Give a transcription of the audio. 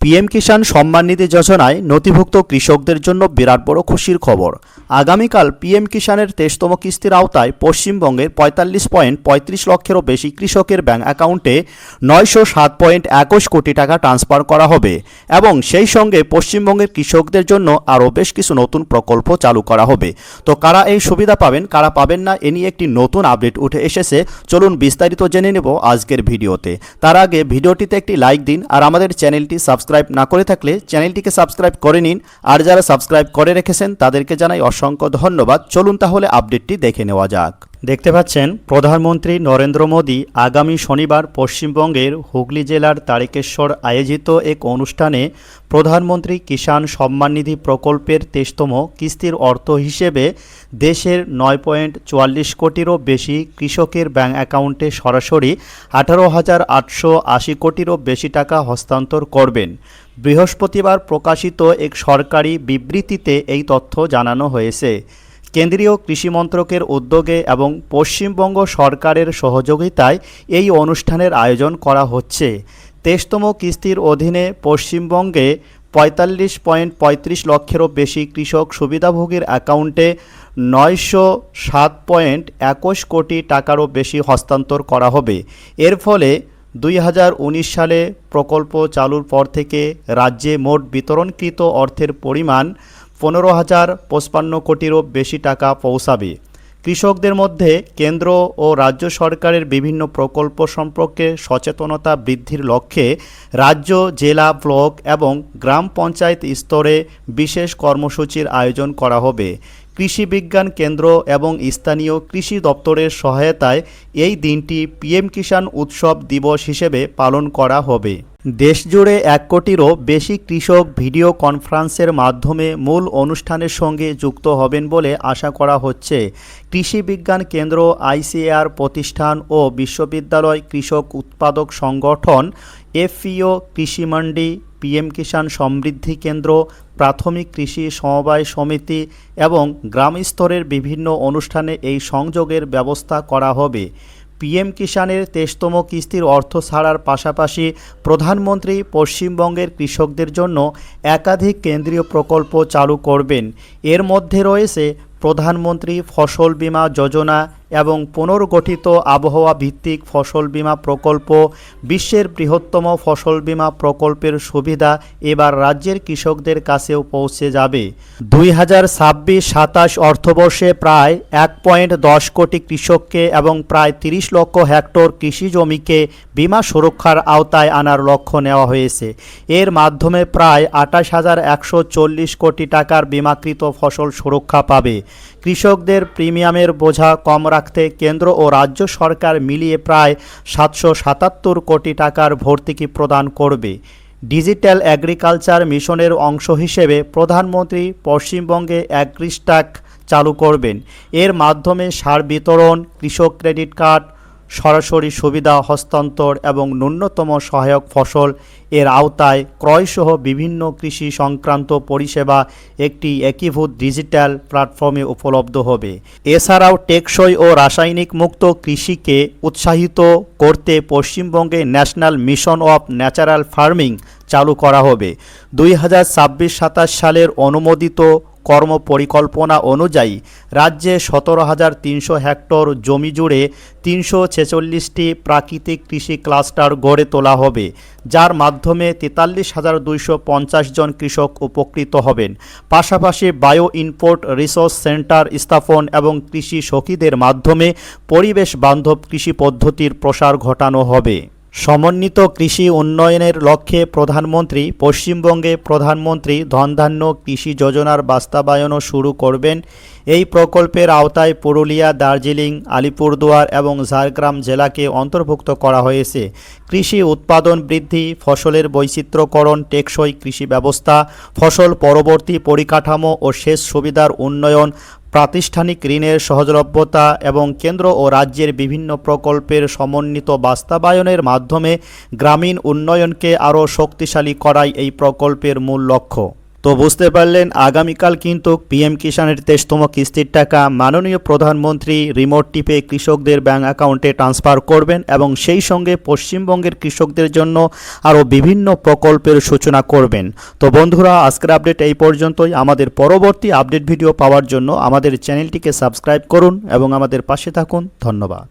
PM Kisan Samman Nidhi যোজনায় নথিভুক্ত কৃষকদের জন্য বিরাট বড় খুশির খবর। আগামীকাল পিএম কিষাণের 23তম কিস্তির আওতায় পশ্চিমবঙ্গের 45.35 লক্ষেরও বেশি কৃষকের ব্যাংক অ্যাকাউন্টে 907.21 কোটি টাকা ট্রান্সফার করা হবে এবং সেই সঙ্গে পশ্চিমবঙ্গের কৃষকদের জন্য আরও বেশ কিছু নতুন প্রকল্প চালু করা হবে। তো কারা এই সুবিধা পাবেন, কারা পাবেন না, এ নিয়ে একটি নতুন আপডেট উঠে এসেছে। চলুন বিস্তারিত জেনে নেব আজকের ভিডিওতে। তার আগে ভিডিওটিতে একটি লাইক দিন আর আমাদের চ্যানেলটি সাবস্ক্রাইব না করে থাকলে চ্যানেলটিকে সাবস্ক্রাইব করে নিন। আর যারা সাবস্ক্রাইব করে রেখেছেন তাদেরকে জানাই অসংখ্য ধন্যবাদ। চলুন তাহলে আপডেটটি দেখে নেওয়া যাক। দেখতে পাচ্ছেন প্রধানমন্ত্রী নরেন্দ্র মোদী আগামী শনিবার পশ্চিমবঙ্গের হুগলি জেলার তারকেশ্বর আয়োজিত এক অনুষ্ঠানে প্রধানমন্ত্রী কিষাণ সম্মান নিধি প্রকল্পের 23তম কিস্তির অর্থ হিসেবে দেশের 9.44 কোটিরও বেশি কৃষকের ব্যাংক অ্যাকাউন্টে সরাসরি 18,880 কোটিরও বেশি টাকা হস্তান্তর করবেন। বৃহস্পতিবার প্রকাশিত এক সরকারি বিবৃতিতে এই তথ্য জানানো হয়েছে। কেন্দ্রীয় কৃষি মন্ত্রকের উদ্যোগে এবং পশ্চিমবঙ্গ সরকারের সহযোগিতায় এই অনুষ্ঠানের আয়োজন করা হচ্ছে। 23তম কিস্তির অধীনে পশ্চিমবঙ্গে 45.35 লক্ষেরও বেশি কৃষক সুবিধাভোগীর অ্যাকাউন্টে 907.21 কোটি টাকারও বেশি হস্তান্তর করা হবে। এর ফলে 2019 সালে প্রকল্প চালুর পর থেকে রাজ্যে মোট বিতরণকৃত অর্থের পরিমাণ 15,055 কোটিরও বেশি টাকা পৌঁছাবে। কৃষকদের মধ্যে কেন্দ্র ও রাজ্য সরকারের বিভিন্ন প্রকল্প সম্পর্কে সচেতনতা বৃদ্ধির লক্ষ্যে রাজ্য, জেলা, ব্লক এবং গ্রাম পঞ্চায়েত স্তরে বিশেষ কর্মসূচির আয়োজন করা হবে। কৃষি বিজ্ঞান কেন্দ্র এবং স্থানীয় কৃষি দপ্তরের সহায়তায় এই দিনটি পিএম কিষাণ উৎসব দিবস হিসেবে পালন করা হবে। দেশজুড়ে 1 কোটিরও বেশি কৃষক ভিডিও কনফারেন্সের মাধ্যমে মূল অনুষ্ঠানের সঙ্গে যুক্ত হবেন বলে আশা করা হচ্ছে। কৃষি বিজ্ঞান কেন্দ্র, আইসিএআর প্রতিষ্ঠান ও বিশ্ববিদ্যালয়, কৃষক উৎপাদক সংগঠন, এফপিও, কৃষি মান্ডি, পিএম কিষাণ সমৃদ্ধি কেন্দ্র, প্রাথমিক কৃষি সমবায় সমিতি এবং গ্রাম স্তরের বিভিন্ন অনুষ্ঠানে এই সংযোগের ব্যবস্থা করা হবে। পিএম কিষাণের 23তম কিস্তির অর্থ ছাড়ার পাশাপাশি প্রধানমন্ত্রী পশ্চিমবঙ্গের কৃষকদের জন্য একাধিক কেন্দ্রীয় প্রকল্প চালু করবেন। এর মধ্যে রয়েছে প্রধানমন্ত্রী ফসল বীমা যোজনা এবং পুনর্গঠিত আবহাওয়া ভিত্তিক ফসল বীমা প্রকল্প। বিশ্বের বৃহত্তম ফসল বীমা প্রকল্পের সুবিধা এবার রাজ্যের কৃষকদের কাছেও পৌঁছে যাবে। 2026-27 অর্থবর্ষে প্রায় 1.10 কোটি কৃষককে এবং প্রায় 30 লক্ষ হেক্টর কৃষি জমিকে বীমা সুরক্ষার আওতায় আনার লক্ষ্য নেওয়া হয়েছে। এর মাধ্যমে প্রায় 28,140 কোটি টাকার বীমাকৃত ফসল সুরক্ষা পাবে। কৃষকদের প্রিমিয়ামের বোঝা কম রাখতে কেন্দ্র ও রাজ্য সরকার মিলিয়ে প্রায় 777 কোটি টাকার ভর্তুকি প্রদান করবে। ডিজিটাল এগ্রিকালচার মিশনের অংশ হিসেবে প্রধানমন্ত্রী পশ্চিমবঙ্গে অ্যাগ্রিস্ট্যাক চালু করবেন। এর মাধ্যমে সার বিতরণ, কৃষক ক্রেডিট কার্ড, সরাসরি সুবিধা হস্তান্তর এবং ন্যূনতম সহায়ক ফসল এর আওতায় ক্রয়সহ বিভিন্ন কৃষি সংক্রান্ত পরিষেবা একটি একীভূত ডিজিটাল প্ল্যাটফর্মে উপলব্ধ হবে। এছাড়াও টেকসই ও রাসায়নিক মুক্ত কৃষিকে উৎসাহিত করতে পশ্চিমবঙ্গে national mission of natural farming চালু করা হবে। 2026-27 সালের অনুমোদিত কর্ম পরিকল্পনা অনুযায়ী রাজ্যে 17,300 হেক্টর জমি জুড়ে 346টি প্রাকৃতিক কৃষি ক্লাস্টার গড়ে তোলা হবে, যার মাধ্যমে 43,250 জন কৃষক উপকৃত হবেন। পাশাপাশি বায়ো ইনপুট রিসোর্স সেন্টার স্থাপন এবং কৃষি সখীদের মাধ্যমে পরিবেশ বান্ধব কৃষি পদ্ধতির প্রসার ঘটানো হবে। সমন্বিত কৃষি উন্নয়নের লক্ষ্যে প্রধানমন্ত্রী পশ্চিমবঙ্গে প্রধানমন্ত্রী ধনধান্য কৃষি যোজনার বাস্তবায়নও শুরু করবেন। এই প্রকল্পের আওতায় পুরুলিয়া, দার্জিলিং, আলিপুরদুয়ার এবং ঝাড়গ্রাম জেলাকে অন্তর্ভুক্ত করা হয়েছে। কৃষি উৎপাদন বৃদ্ধি, ফসলের বৈচিত্র্যকরণ, টেকসই কৃষি ব্যবস্থা, ফসল পরবর্তী পরিকাঠামো ও সেচ সুবিধার উন্নয়ন, প্রাতিষ্ঠানিক ঋণের সহজলভ্যতা এবং কেন্দ্র ও রাজ্যের বিভিন্ন প্রকল্পের সমন্বিত বাস্তবায়নের মাধ্যমে গ্রামীণ উন্নয়নকে আরও শক্তিশালী করাই এই প্রকল্পের মূল লক্ষ্য। তো বুঝতে পারলেন আগামীকাল কিন্তু পিএম কিষাণের 23তম কিস্তির টাকা মাননীয় প্রধানমন্ত্রী রিমোট টিপে কৃষকদের ব্যাংক অ্যাকাউন্টে ট্রান্সফার করবেন এবং সেই সঙ্গে পশ্চিমবঙ্গের কৃষকদের জন্য আরও বিভিন্ন প্রকল্পের সূচনা করবেন। তো বন্ধুরা, আজকের আপডেট এই পর্যন্তই। আমাদের পরবর্তী আপডেট ভিডিও পাওয়ার জন্য আমাদের চ্যানেলটিকে সাবস্ক্রাইব করুন এবং আমাদের পাশে থাকুন। ধন্যবাদ।